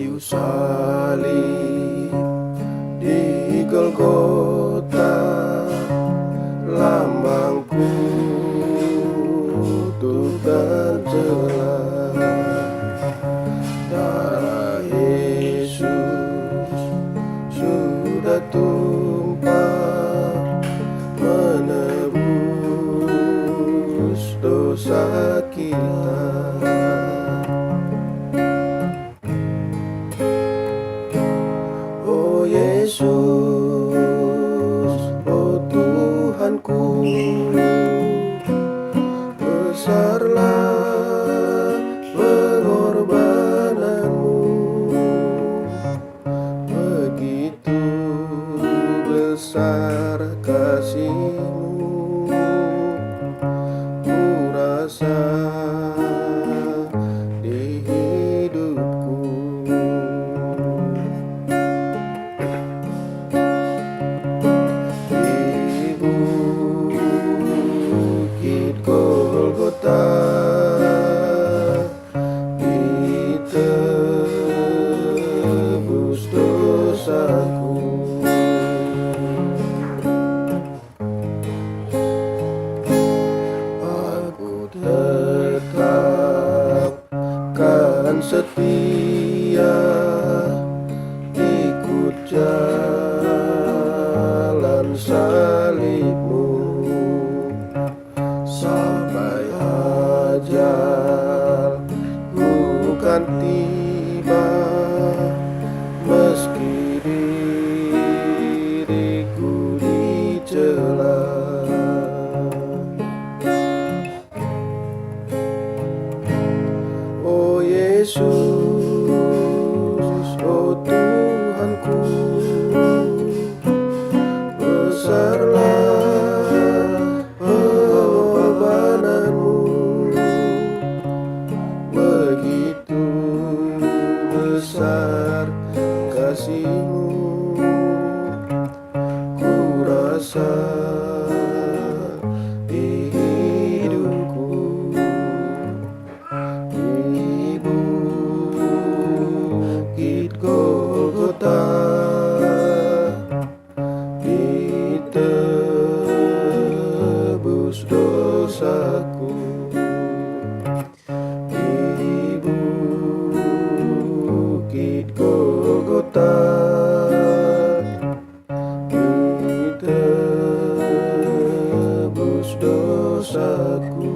kayu salib di Golgota, lambangku untuk tercela. Darah Yesus sudah tumpah menebus dosa kita. Oh Yesus, oh Tuhanku, besarlah pengorbananmu, begitu besar kasihmu, ku rasa di hidupku. Di bukit Golgota ditebus dosaku. Aku tetap kan setia ikut jalan salibmu sampai ajalku kan tiba, meski diriku dicela. Oh Yesus, oh Tuhanku, besarlah pengorbananmu, begitu besar kasihmu, ku rasa di hidupku. Di bukit Golgota ditebus dosaku. Di bukit Golgota ditebus dosaku.